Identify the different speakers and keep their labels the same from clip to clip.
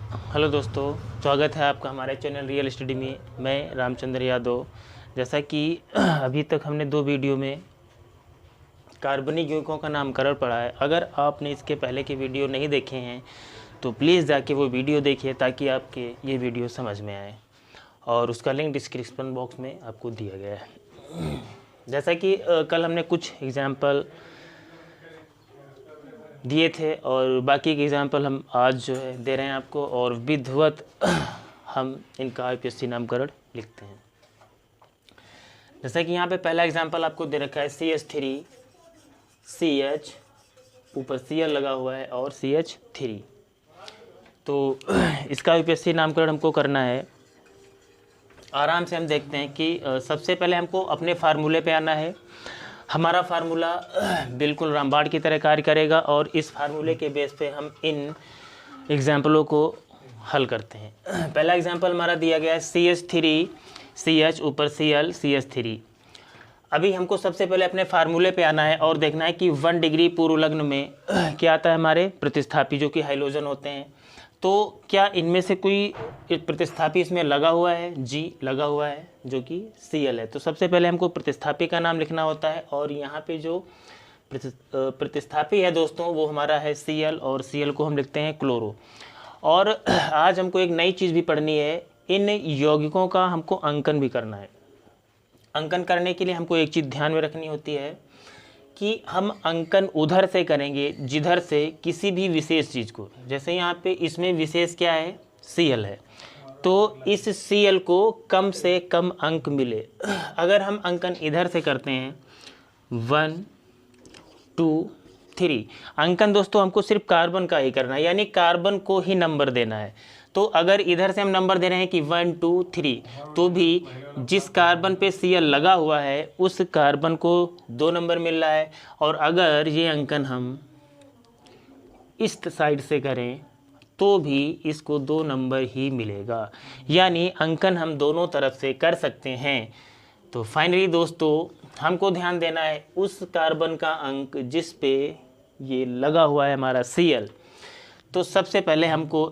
Speaker 1: Hello दोस्तों, स्वागत है आपका हमारे चैनल रियल स्टडी में। मैं रामचंद्र यादव। जैसा कि अभी तक हमने 2 वीडियो में कार्बनिक यौगिकों का नामकरण पढ़ा है। अगर आपने इसके पहले के वीडियो नहीं देखे हैं तो प्लीज़ जाके वो वीडियो देखिए ताकि आपके ये वीडियो समझ में आए, और उसका लिंक डिस्क्रिप्शन बॉक्स में आपको दिया गया है। जैसा कि कल हमने कुछ एग्जाम्पल दिए थे और बाकी के एग्जाम्पल हम आज जो है दे रहे हैं आपको, और विधिवत हम इनका आईपीएससी नामकरण लिखते हैं। जैसा कि यहाँ पे पहला एग्जाम्पल आपको दे रखा है CH3 CH, ऊपर Cl लगा हुआ है और CH3। तो इसका आईपीएससी नामकरण हमको करना है। आराम से हम देखते हैं कि सबसे पहले हमको अपने फार्मूले पे आना है। हमारा फार्मूला बिल्कुल रामबाण की तरह कार्य करेगा और इस फार्मूले के बेस पे हम इन एग्जाम्पलों को हल करते हैं। पहला एग्जाम्पल हमारा दिया गया है CH3 CH, ऊपर Cl CH3। अभी हमको सबसे पहले अपने फार्मूले पे आना है और देखना है कि 1 डिग्री पूर्व लग्न में क्या आता है हमारे प्रतिस्थापी, जो कि हाइड्रोजन होते हैं। तो क्या इनमें से कोई प्रतिस्थापी इसमें लगा हुआ है? जी लगा हुआ है, जो कि Cl है। तो सबसे पहले हमको प्रतिस्थापी का नाम लिखना होता है, और यहाँ पे जो प्रतिस्थापी है दोस्तों वो हमारा है Cl, और Cl को हम लिखते हैं क्लोरो। और आज हमको एक नई चीज़ भी पढ़नी है, इन यौगिकों का हमको अंकन भी करना है। अंकन करने के लिए हमको एक चीज़ ध्यान में रखनी होती है कि हम अंकन उधर से करेंगे जिधर से किसी भी विशेष चीज़ को, जैसे यहाँ पे इसमें विशेष क्या है? Cl है, तो इस Cl को कम से कम अंक मिले। अगर हम अंकन इधर से करते हैं 1 2 3, अंकन दोस्तों हमको सिर्फ कार्बन का ही करना है, यानी कार्बन को ही नंबर देना है। तो अगर इधर से हम नंबर दे रहे हैं कि 1 2 3, तो भी जिस कार्बन पे Cl लगा हुआ है उस कार्बन को 2 नंबर मिल रहा है। और अगर ये अंकन हम इस साइड से करें तो भी इसको 2 नंबर ही मिलेगा, यानी अंकन हम दोनों तरफ से कर सकते हैं। तो फाइनली दोस्तों हमको ध्यान देना है उस कार्बन का अंक जिस पे ये लगा हुआ है हमारा Cl। तो सबसे पहले हमको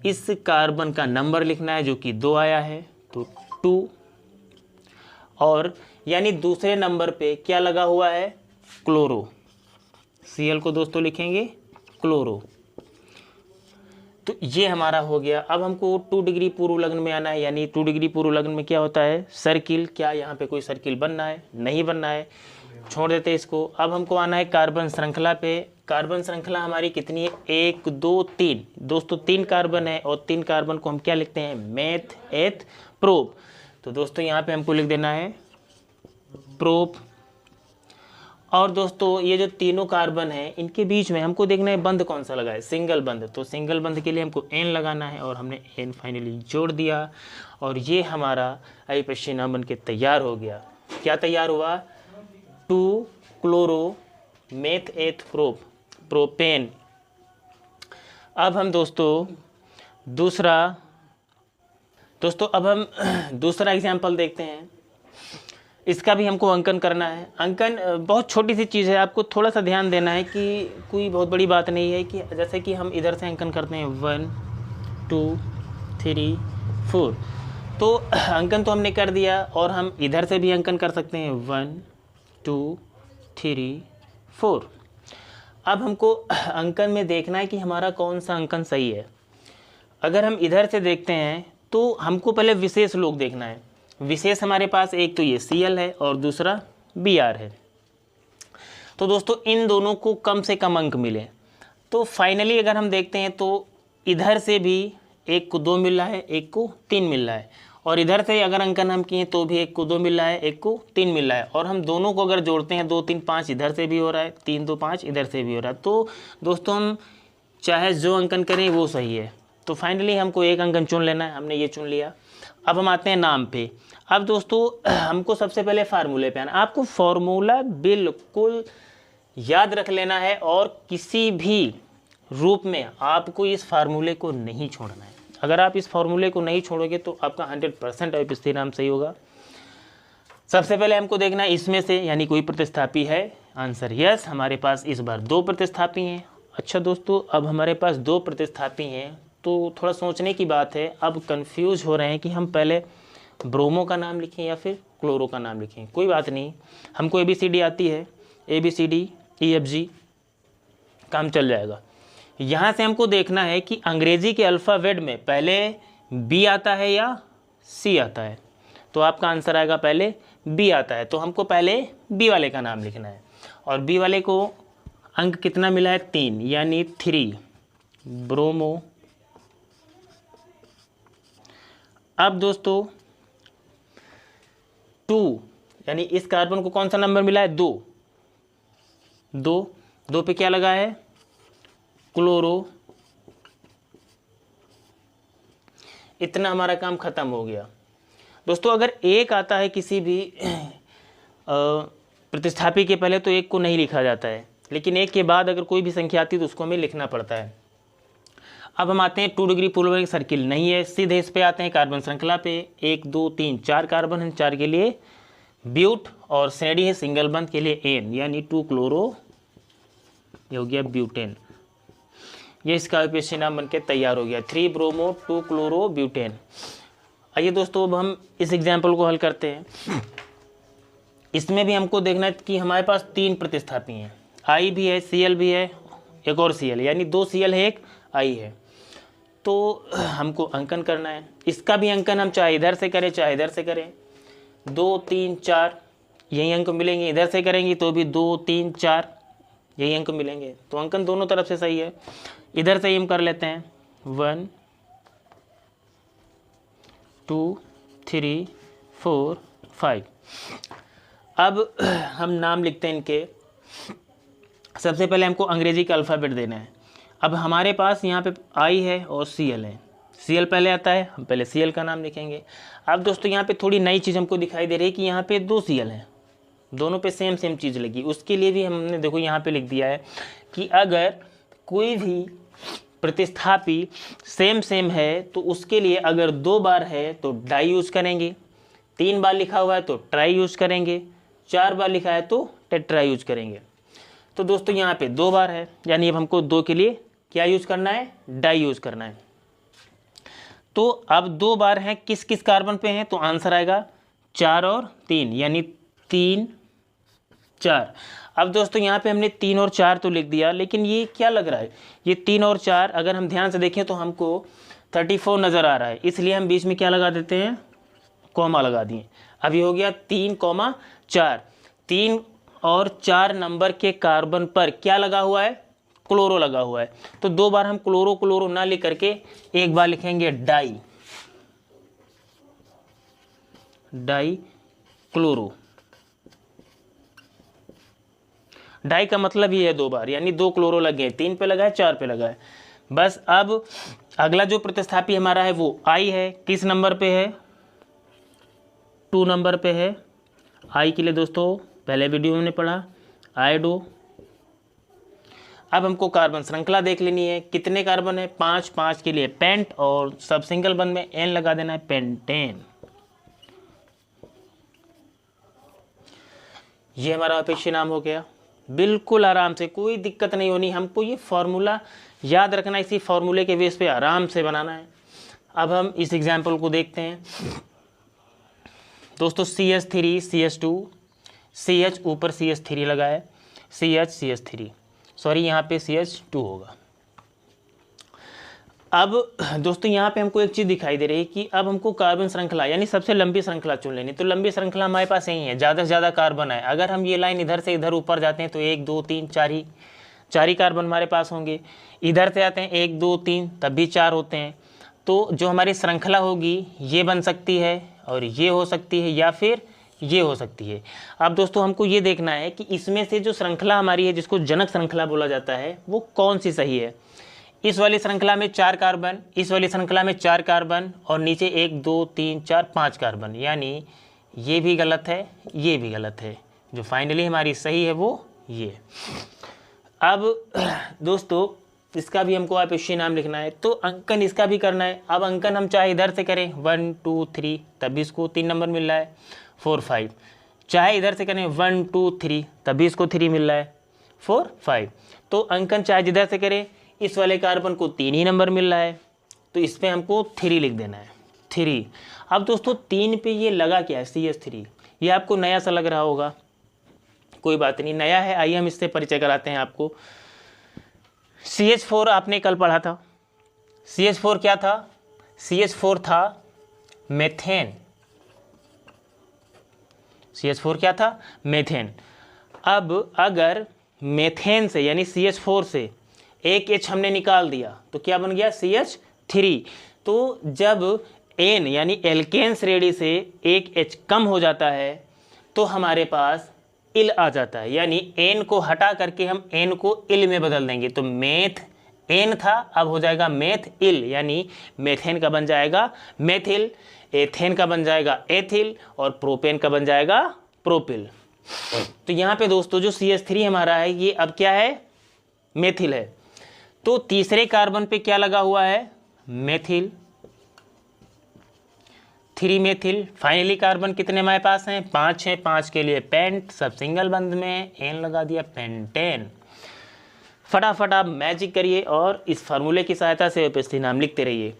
Speaker 1: इस कार्बन का नंबर लिखना है, जो कि 2 आया है, तो 2। और यानी दूसरे नंबर पे क्या लगा हुआ है? क्लोरो। Cl को दोस्तों लिखेंगे क्लोरो। तो ये हमारा हो गया। अब हमको 2 डिग्री पूर्व लग्न में आना है, यानी 2 डिग्री पूर्व लग्न में क्या होता है? सर्किल। क्या यहाँ पे कोई सर्किल बनना है? नहीं बनना है, छोड़ देते इसको। अब हमको आना है कार्बन श्रृंखला पे। कार्बन श्रृंखला हमारी कितनी है? 1 2 3 दोस्तों, 3 कार्बन है, और 3 कार्बन को हम क्या लिखते हैं? Meth eth prop. तो दोस्तों यहाँ पे हमको लिख देना है प्रोप। और दोस्तों ये जो तीनों कार्बन है इनके बीच में हमको देखना है बंध कौन सा लगा है? सिंगल बंध। तो सिंगल बंध के लिए हमको N लगाना है, और हमने N फाइनली जोड़ दिया, और ये हमारा आईपीएससी नाम बन के तैयार हो गया। क्या तैयार हुआ? 2 chloro meth eth prop, propane. अब हम दोस्तों अब हम दूसरा एग्जाम्पल देखते हैं। इसका भी हमको अंकन करना है। अंकन बहुत छोटी सी चीज़ है, आपको थोड़ा सा ध्यान देना है कि कोई बहुत बड़ी बात नहीं है। कि जैसे कि हम इधर से अंकन करते हैं 1 2 3 4, तो अंकन तो हमने कर दिया, और हम इधर से भी अंकन कर सकते हैं 1 2 3 4। अब हमको अंकन में देखना है कि हमारा कौन सा अंकन सही है। अगर हम इधर से देखते हैं तो हमको पहले विशेष लोग देखना है। विशेष हमारे पास एक तो ये Cl है और दूसरा Br है। तो दोस्तों इन दोनों को कम से कम अंक मिले। तो फाइनली अगर हम देखते हैं तो इधर से भी एक को 2 मिल रहा है, एक को 3 मिल रहा है, और इधर से अगर अंकन हम किए तो भी एक को 2 मिल रहा है, एक को 3 मिल रहा है। और हम दोनों को अगर जोड़ते हैं 2 3 5 इधर से भी हो रहा है, 3 2 5 इधर से भी हो रहा है। तो दोस्तों हम चाहे जो अंकन करें वो सही है। तो फाइनली हमको एक अंकन चुन लेना है, हमने ये चुन लिया। अब हम आते हैं नाम पे। अब दोस्तों हमको सबसे पहले फार्मूले पे आना। आपको फार्मूला बिल्कुल याद रख लेना है, और किसी भी रूप में आपको इस फार्मूले को नहीं छोड़ना है। अगर आप इस फार्मूले को नहीं छोड़ोगे तो आपका 100% आईपीएससी नाम सही होगा। सबसे पहले हमको देखना है इसमें से यानी कोई प्रतिस्थापी है। आंसर यस, हमारे पास इस बार 2 प्रतिस्थापी हैं। अच्छा दोस्तों, अब हमारे पास 2 प्रतिस्थापी हैं तो थोड़ा सोचने की बात है। अब कंफ्यूज हो रहे हैं कि हम पहले ब्रोमो का नाम लिखें या फिर क्लोरो का नाम लिखें। कोई बात नहीं, हमको ABCD आती है, ABCD EFG, काम चल जाएगा। यहाँ से हमको देखना है कि अंग्रेजी के अल्फ़ाबेट में पहले B आता है या C आता है। तो आपका आंसर आएगा पहले B आता है, तो हमको पहले B वाले का नाम लिखना है। और B वाले को अंक कितना मिला है? 3, यानी 3 ब्रोमो। अब दोस्तों 2, यानी इस कार्बन को कौन सा नंबर मिला है? 2। 2 पे क्या लगा है? क्लोरो। इतना हमारा काम खत्म हो गया। दोस्तों अगर 1 आता है किसी भी प्रतिस्थापी के पहले, तो 1 को नहीं लिखा जाता है, लेकिन 1 के बाद अगर कोई भी संख्या आती है तो उसको हमें लिखना पड़ता है। अब हम आते हैं 2 डिग्री पूर्व सर्किल नहीं है, सीधे इस पे आते हैं कार्बन श्रृंखला पे। 1 2 3 4 कार्बन हैं, 4 के लिए ब्यूट, और श्रेणी है सिंगल बंद के लिए एन, यानी 2 क्लोरो, ये हो गया ब्यूटेन। ये इसका UPSC नाम बनके तैयार हो गया, 3 ब्रोमो 2 क्लोरो ब्यूटेन। आइए दोस्तों अब हम इस एग्जाम्पल को हल करते हैं। इसमें भी हमको देखना है कि हमारे पास 3 प्रतिस्थापी हैं, I भी है, Cl भी है, एक और Cl, यानी 2 Cl है, एक I है। तो हमको अंकन करना है। इसका भी अंकन हम चाहे इधर से करें चाहे इधर से करें। 2 3 4 यही अंक मिलेंगे, इधर से करेंगे तो भी 2 3 4 यही अंक मिलेंगे। तो अंकन दोनों तरफ से सही है। इधर से हम कर लेते हैं 1 2 3 4 5। अब हम नाम लिखते हैं इनके। सबसे पहले हमको अंग्रेजी का अल्फ़ाबेट देना है। अब हमारे पास यहाँ पे I है और Cl है। Cl पहले आता है, हम पहले Cl का नाम लिखेंगे। अब दोस्तों यहाँ पे थोड़ी नई चीज़ हमको दिखाई दे रही है कि यहाँ पे 2 Cl हैं, दोनों पे सेम चीज़ लगी। उसके लिए भी हमने देखो यहाँ पे लिख दिया है कि अगर कोई भी प्रतिस्थापी सेम है तो उसके लिए अगर 2 बार है तो डाई यूज करेंगे, 3 बार लिखा हुआ है तो ट्राई यूज करेंगे, 4 बार लिखा है तो टेट्रा यूज करेंगे। तो दोस्तों यहाँ पे 2 बार है, यानी अब हमको 2 के लिए क्या यूज करना है? डाई यूज करना है। तो अब 2 बार हैं, किस किस कार्बन पे हैं? तो आंसर आएगा 4 और 3, यानी 3 4। अब दोस्तों यहाँ पे हमने 3 और 4 तो लिख दिया, लेकिन ये क्या लग रहा है? ये 3 और 4 अगर हम ध्यान से देखें तो हमको 34 नज़र आ रहा है, इसलिए हम बीच में क्या लगा देते हैं? कॉमा लगा दिए। अब ये हो गया 3,4। 3 और 4 नंबर के कार्बन पर क्या लगा हुआ है? क्लोरो लगा हुआ है। तो 2 बार हम क्लोरो ना लिख करके एक बार लिखेंगे डाई क्लोरो। डाई का मतलब ये है 2 बार, यानी 2 क्लोरो लगे, 3 पे लगा है 4 पे लगा है। बस अब अगला जो प्रतिस्थापी हमारा है वो I है। किस नंबर पे है? 2 नंबर पे है। I के लिए दोस्तों पहले वीडियो में हमने पढ़ा आयोडो। अब हमको कार्बन श्रृंखला देख लेनी है, कितने कार्बन है? 5 5 के लिए पेंट, और सब सिंगल बंद में N लगा देना है, पेंटेन। ये हमारा अपेक्षित नाम हो गया। बिल्कुल आराम से, कोई दिक्कत नहीं होनी। हमको ये फार्मूला याद रखना, इसी फार्मूले के बेस पे आराम से बनाना है। अब हम इस एग्जाम्पल को देखते हैं दोस्तों। CH3 CH2 CH ऊपर CH3 लगा है, CH3, सॉरी यहाँ पे CH2 होगा। अब दोस्तों यहाँ पे हमको एक चीज़ दिखाई दे रही है कि अब हमको कार्बन श्रृंखला यानी सबसे लंबी श्रृंखला चुन लेनी। तो लंबी श्रृंखला हमारे पास यही है, ज़्यादा से ज़्यादा कार्बन है। अगर हम ये लाइन इधर से इधर ऊपर जाते हैं तो 1 2 3 4 ही कार्बन हमारे पास होंगे। इधर से आते हैं 1 2 3 तब भी 4 होते हैं। तो जो हमारी श्रृंखला होगी ये बन सकती है, और ये हो सकती है, या फिर ये हो सकती है। अब दोस्तों हमको ये देखना है कि इसमें से जो श्रृंखला हमारी है, जिसको जनक श्रृंखला बोला जाता है, वो कौन सी सही है। इस वाली श्रृंखला में 4 कार्बन, इस वाली श्रृंखला में 4 कार्बन, और नीचे 1 2 3 4 5 कार्बन, यानी ये भी गलत है, ये भी गलत है। जो फाइनली हमारी सही है वो ये। अब दोस्तों इसका भी हमको अपेक्षित नाम लिखना है, तो अंकन इसका भी करना है। अब अंकन हम चाहे इधर से करें 1 2 3 तब भी इसको 3 नंबर मिल रहा है, 4 5। चाहे इधर से करें 1 2 3 तब भी इसको 3 मिल रहा है, 4 5। तो अंकन चाहे जिधर से करें, इस वाले कार्बन को 3 ही नंबर मिल रहा है, तो इस पर हमको 3 लिख देना है, 3। अब दोस्तों 3 पे ये लगा क्या है, CH3। ये आपको नया सा लग रहा होगा, कोई बात नहीं, नया है। आइए हम इससे परिचय कराते हैं आपको। CH4 आपने कल पढ़ा था। CH4 क्या था? CH4 था मेथेन। CH4 क्या था? मेथेन। अब अगर मेथेन से यानी CH4 से एक H हमने निकाल दिया तो क्या बन गया? CH3। तो जब N यानी एल्केन श्रेणी से एक H कम हो जाता है तो हमारे पास इल आ जाता है, यानी N को हटा करके हम N को इल में बदल देंगे। तो मेथ N था, अब हो जाएगा मेथ इल, यानी मेथेन का बन जाएगा मेथिल, एथेन का बन जाएगा एथिल और प्रोपेन का बन जाएगा प्रोपिल। तो यहाँ पे दोस्तों जो CH3 हमारा है ये अब क्या है? मेथिल है। तो तीसरे कार्बन पे क्या लगा हुआ है? Methyl, 3 methyl. फाइनली कार्बन कितने हमारे पास हैं? 5 हैं। 5 के लिए पेंट, सब सिंगल बंद में एन लगा दिया, पेंटेन। फटाफट आप मैजिक करिए और इस फार्मूले की सहायता से उपस्थित नाम लिखते रहिए।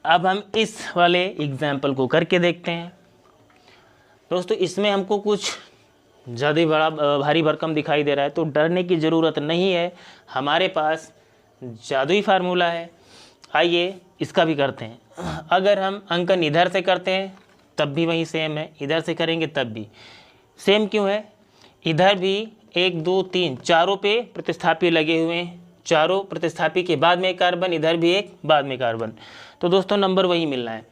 Speaker 1: अब हम इस वाले एग्जाम्पल को करके देखते हैं। दोस्तों इसमें हमको कुछ ज़्यादा बड़ा भारी भरकम दिखाई दे रहा है तो डरने की ज़रूरत नहीं है, हमारे पास जादुई फार्मूला है। आइए इसका भी करते हैं। अगर हम अंकन इधर से करते हैं तब भी वही सेम है, इधर से करेंगे तब भी सेम। क्यों है? इधर भी 1 2 3 चारों पे प्रतिस्थापी लगे हुए हैं, चारों प्रतिस्थापी के बाद में एक कार्बन, इधर भी एक, बाद में कार्बन। तो दोस्तों नंबर वही मिलना है।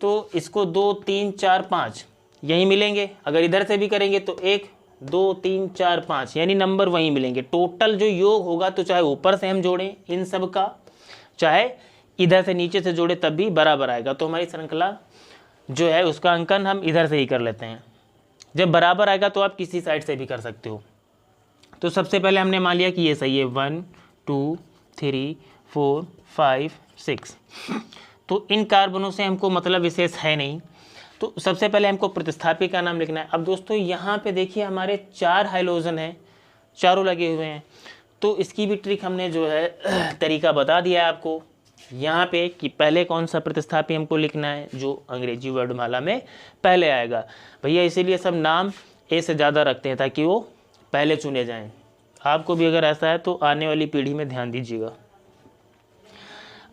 Speaker 1: तो इसको 2 3 4 5 यही मिलेंगे। अगर इधर से भी करेंगे तो 1 2 3 4 5 यानी नंबर वही मिलेंगे। टोटल जो योग होगा तो चाहे ऊपर से हम जोड़ें इन सब का, चाहे इधर से नीचे से जोड़े तब भी बराबर आएगा। तो हमारी श्रृंखला जो है उसका अंकन हम इधर से ही कर लेते हैं। जब बराबर आएगा तो आप किसी साइड से भी कर सकते हो। तो सबसे पहले हमने मान लिया कि ये सही है, 1 2 3 4 5 6। तो इन कार्बनों से हमको मतलब विशेष है नहीं, तो सबसे पहले हमको प्रतिस्थापी का नाम लिखना है। अब दोस्तों यहाँ पे देखिए हमारे 4 हाइड्रोजन हैं, चारों लगे हुए हैं। तो इसकी भी ट्रिक हमने जो है तरीका बता दिया है आपको यहाँ पे कि पहले कौन सा प्रतिस्थापी हमको लिखना है जो अंग्रेजी वर्णमाला में पहले आएगा। भैया इसीलिए सब नाम ए से ज़्यादा रखते हैं ताकि वो पहले चुने जाएं। आपको भी अगर ऐसा है तो आने वाली पीढ़ी में ध्यान दीजिएगा।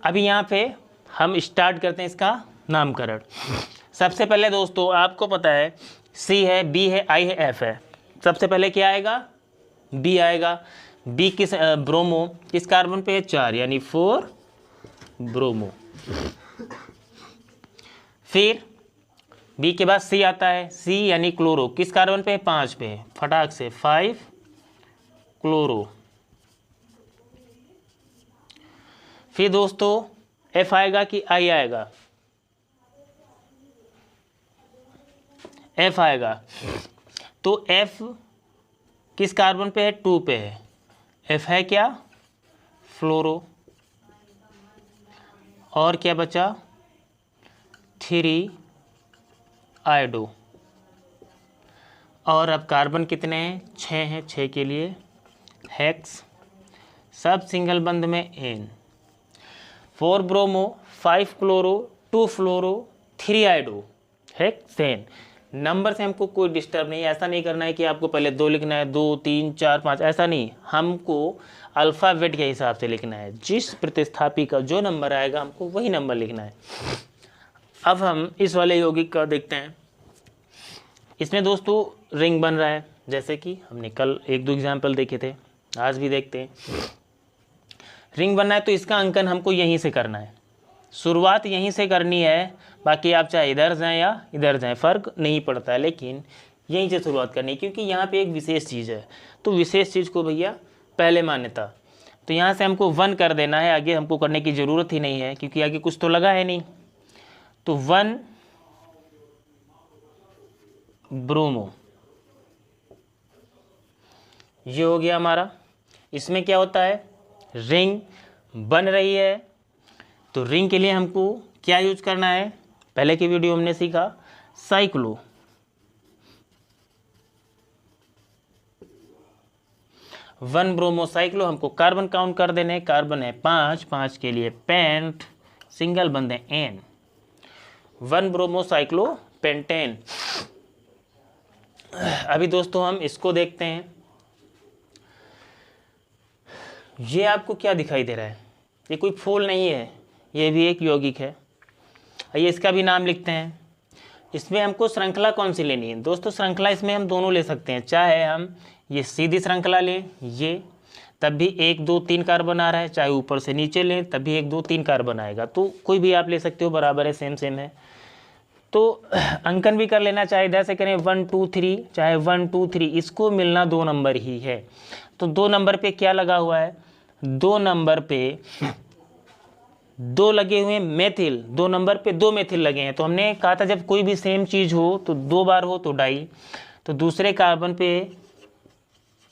Speaker 1: अभी यहाँ पे हम स्टार्ट करते हैं इसका नामकरण। सबसे पहले दोस्तों आपको पता है C है, B है, I है, F है। सबसे पहले क्या आएगा? B आएगा। B किस ब्रोमो किस कार्बन पे है? 4 यानी 4 ब्रोमो। फिर B के बाद C आता है, C यानी क्लोरो किस कार्बन पे है? 5 पे। फटाक से 5 क्लोरो। फिर दोस्तों F आएगा कि I आएगा? F आएगा। तो F किस कार्बन पे है? 2 पे है। F है क्या? फ्लोरो। और क्या बचा? 3 आयोडो। और अब कार्बन कितने हैं? 6 हैं। 6 के लिए हेक्स, सब सिंगल बंद में N। 4 ब्रोमो, 5 क्लोरो, 2 फ्लोरो, 3 आयोडो, हेक्सेन। नंबर से हमको कोई डिस्टर्ब नहीं है। ऐसा नहीं करना है कि आपको पहले 2 लिखना है, 2 3 4 5, ऐसा नहीं। हमको अल्फ़ाबेट के हिसाब से लिखना है। जिस प्रतिस्थापी का जो नंबर आएगा हमको वही नंबर लिखना है। अब हम इस वाले यौगिक का देखते हैं। इसमें दोस्तों रिंग बन रहा है, जैसे कि हमने कल 1-2 एग्जाम्पल देखे थे, आज भी देखते हैं। रिंग बनना है तो इसका अंकन हमको यहीं से करना है, शुरुआत यहीं से करनी है। बाकी आप चाहे इधर जाएं या इधर जाएं फ़र्क नहीं पड़ता है, लेकिन यहीं से शुरुआत करनी है क्योंकि यहाँ पे एक विशेष चीज़ है। तो विशेष चीज़ को भैया पहले मान्यता। तो यहाँ से हमको 1 कर देना है, आगे हमको करने की ज़रूरत ही नहीं है क्योंकि आगे कुछ तो लगा है नहीं। तो 1 ब्रोमो ये हो गया हमारा। इसमें क्या होता है? रिंग बन रही है। तो रिंग के लिए हमको क्या यूज करना है? पहले की वीडियो हमने सीखा साइक्लो। 1 ब्रोमोसाइक्लो, हमको कार्बन काउंट कर देने, कार्बन है 5, 5 के लिए पेंट, सिंगल बंद है एन, 1 ब्रोमोसाइक्लो पेंटेन। अभी दोस्तों हम इसको देखते हैं, ये आपको क्या दिखाई दे रहा है, ये कोई फूल नहीं है, ये भी एक यौगिक है। आइए इसका भी नाम लिखते हैं। इसमें हमको श्रृंखला कौन सी लेनी है दोस्तों, श्रृंखला इसमें हम दोनों ले सकते हैं, चाहे हम ये सीधी श्रृंखला लें, ये तब भी 1 2 3 कार्बन आ रहा है, चाहे ऊपर से नीचे लें तब भी 1 2 3 कार्बन आएगा, तो कोई भी आप ले सकते हो, बराबर है, सेम सेम है। तो अंकन भी कर लेना, चाहे इधर से करें 1 2 3, चाहे 1 2 3, इसको मिलना 2 नंबर ही है। तो 2 नंबर पे क्या लगा हुआ है, 2 नंबर पे 2 लगे हुए मेथिल, 2 नंबर पे 2 मेथिल लगे हैं। तो हमने कहा था जब कोई भी सेम चीज़ हो तो 2 बार हो तो डाई, तो दूसरे कार्बन पे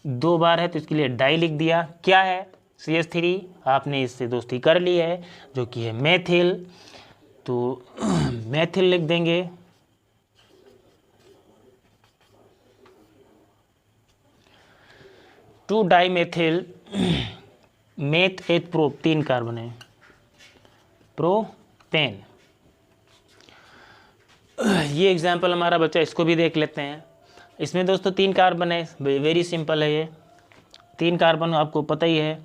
Speaker 1: 2 बार है तो इसके लिए डाई लिख दिया। क्या है CH3, आपने इससे दोस्ती कर ली है, जो कि है मेथिल, तो मेथिल लिख देंगे। Two di methyl meth eth pro, 3 carbon है, प्रोपेन। ये एग्जाम्पल हमारा बच्चा, इसको भी देख लेते हैं। इसमें दोस्तों 3 कार्बन है, वेरी सिंपल है, ये 3 कार्बन आपको पता ही है।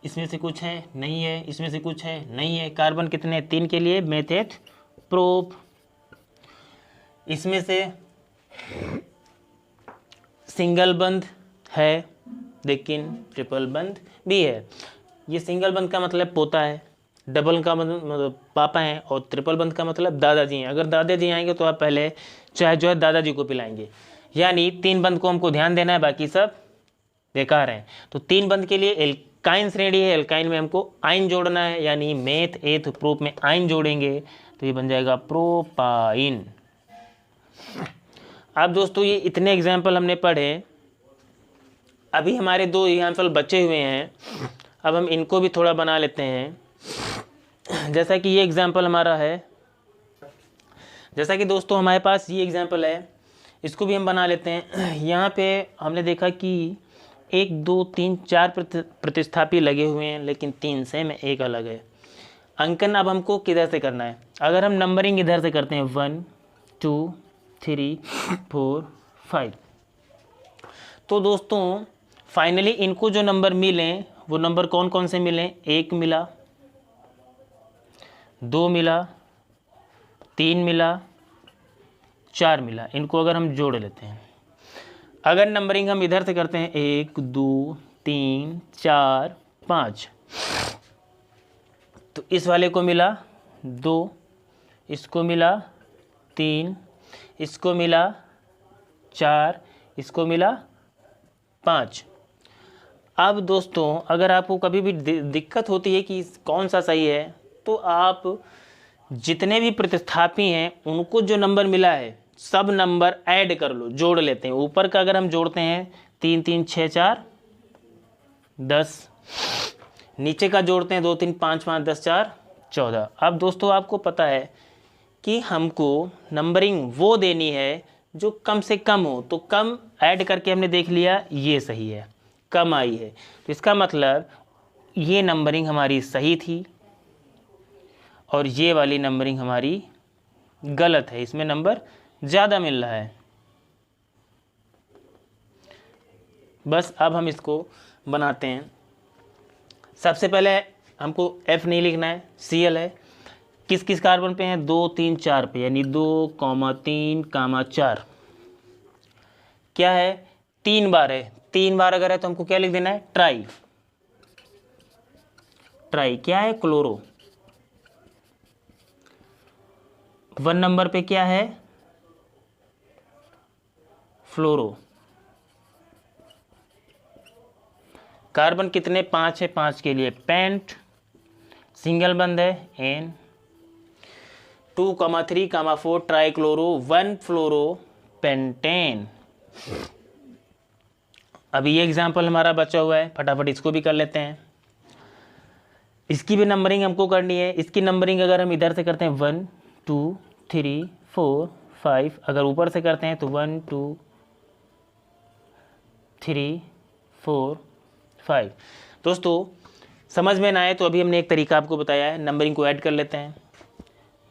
Speaker 1: इसमें से कुछ है नहीं है, इसमें से कुछ है नहीं है, कार्बन कितने 3 के लिए मेथेट प्रोप। इसमें से सिंगल बंद है लेकिन ट्रिपल बंद भी है। ये सिंगल बंद का मतलब पोता है, डबल का मतलब पापा हैं, और ट्रिपल बंद का मतलब दादाजी हैं। अगर दादाजी आएंगे तो आप पहले चाय जो है दादाजी को पिलाएंगे, यानी 3 बंद को हमको ध्यान देना है, बाकी सब बेकार हैं। तो 3 बंद के लिए एल्काइन श्रेणी है, एल्काइन में हमको आइन जोड़ना है, यानी मेथ एथ प्रोप में आइन जोड़ेंगे तो ये बन जाएगा प्रोपाइन। अब दोस्तों ये इतने एग्जाम्पल हमने पढ़े, अभी हमारे 2 एग्जाम्पल बचे हुए हैं, अब हम इनको भी थोड़ा बना लेते हैं। जैसा कि ये एग्जाम्पल हमारा है, जैसा कि दोस्तों हमारे पास ये एग्जाम्पल है, इसको भी हम बना लेते हैं। यहाँ पे हमने देखा कि 1 2 3 4 प्रतिस्थापी लगे हुए हैं, लेकिन 3 सेम है, 1 अलग है। अंकन अब हमको किधर से करना है, अगर हम नंबरिंग इधर से करते हैं 1 2 3 4 5, तो दोस्तों फाइनली इनको जो नंबर मिले वो नंबर कौन कौन से मिले, 1 मिला, 2 मिला, 3 मिला, 4 मिला। इनको अगर हम जोड़ लेते हैं, अगर नंबरिंग हम इधर से करते हैं 1 2 3 4 5, तो इस वाले को मिला 2, इसको मिला 3, इसको मिला 4, इसको मिला 5। अब दोस्तों अगर आपको कभी भी दिक्कत होती है कि कौन सा सही है, तो आप जितने भी प्रतिस्थापी हैं उनको जो नंबर मिला है सब नंबर ऐड कर लो, जोड़ लेते हैं। ऊपर का अगर हम जोड़ते हैं 3 3 6 4 10, नीचे का जोड़ते हैं 2 3 5 5 10 4 14। अब दोस्तों आपको पता है कि हमको नंबरिंग वो देनी है जो कम से कम हो, तो कम ऐड करके हमने देख लिया ये सही है, कम आई है, तो इसका मतलब ये नंबरिंग हमारी सही थी और ये वाली नंबरिंग हमारी गलत है, इसमें नंबर ज़्यादा मिल रहा है। बस अब हम इसको बनाते हैं। सबसे पहले हमको F नहीं लिखना है, Cl है। किस किस कार्बन पे हैं, 2 3 4 पे, यानी 2 3 4। क्या है, 3 बार है, 3 बार अगर है तो हमको क्या लिख देना है, ट्राई। ट्राई क्या है, क्लोरो। 1 नंबर पे क्या है, फ्लोरो। कार्बन कितने, 5 है, 5 के लिए पेंट, सिंगल बंद है एन। 2 3 4 ट्राइक्लोरो 1 फ्लोरो पेंटेन। अभी ये एग्जाम्पल हमारा बचा हुआ है, फटाफट इसको भी कर लेते हैं। इसकी भी नंबरिंग हमको करनी है। इसकी नंबरिंग अगर हम इधर से करते हैं 1 2 3 4 5, अगर ऊपर से करते हैं तो 1 2 3 4 5। दोस्तों समझ में ना आए तो अभी हमने एक तरीका आपको बताया है, नंबरिंग को ऐड कर लेते हैं।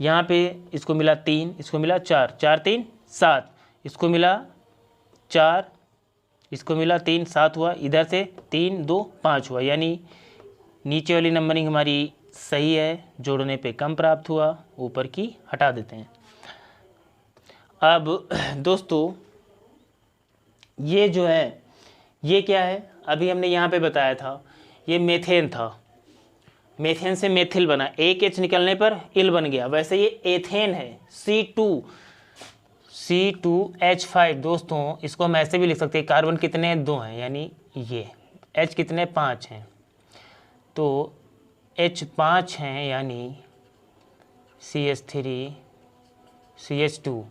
Speaker 1: यहाँ पे इसको मिला 3, इसको मिला 4, 4 3 7, इसको मिला 4, इसको मिला 3, 7 हुआ, इधर से 3 2 5 हुआ, यानी नीचे वाली नंबरिंग हमारी सही है, जोड़ने पे कम प्राप्त हुआ, ऊपर की हटा देते हैं। अब दोस्तों ये जो है ये क्या है, अभी हमने यहाँ पे बताया था ये मेथेन था, मेथेन से मेथिल बना, एक एच निकलने पर इल बन गया, वैसे ये एथेन है C2H5। दोस्तों इसको हम ऐसे भी लिख सकते हैं, कार्बन कितने 2 हैं, यानी ये H कितने 5 हैं, तो H 5 हैं, यानी CH3 CH2।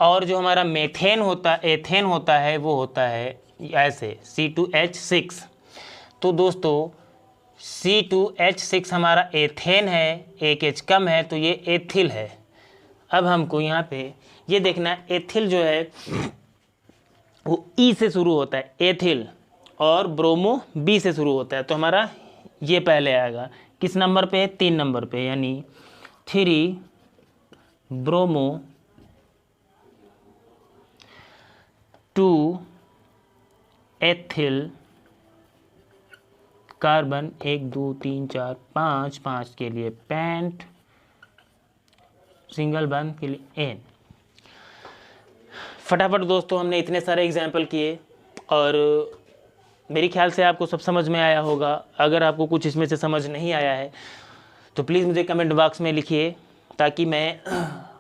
Speaker 1: और जो हमारा मेथेन होता एथेन होता है वो होता है ऐसे C2H6। तो दोस्तों C2H6 हमारा एथेन है, एक H कम है, तो ये एथिल है। अब हमको यहाँ पे ये देखना है, एथिल जो है वो E से शुरू होता है एथिल, और ब्रोमो B से शुरू होता है, तो हमारा ये पहले आएगा, किस नंबर पे, 3 नंबर पे, यानी 3 ब्रोमो 2 एथिल कार्बन 1 2 3 4 5, 5 के लिए पेंट, सिंगल बॉन्ड के लिए एन। फटाफट दोस्तों हमने इतने सारे एग्जाम्पल किए और मेरे ख्याल से आपको सब समझ में आया होगा। अगर आपको कुछ इसमें से समझ नहीं आया है तो प्लीज़ मुझे कमेंट बॉक्स में लिखिए, ताकि मैं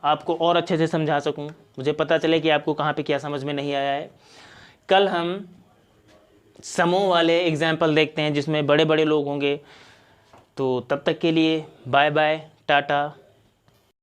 Speaker 1: आपको और अच्छे से समझा सकूं, मुझे पता चले कि आपको कहाँ पे क्या समझ में नहीं आया है। कल हम समूह वाले एग्जाम्पल देखते हैं जिसमें बड़े बड़े लोग होंगे। तो तब तक के लिए बाय बाय, टाटा।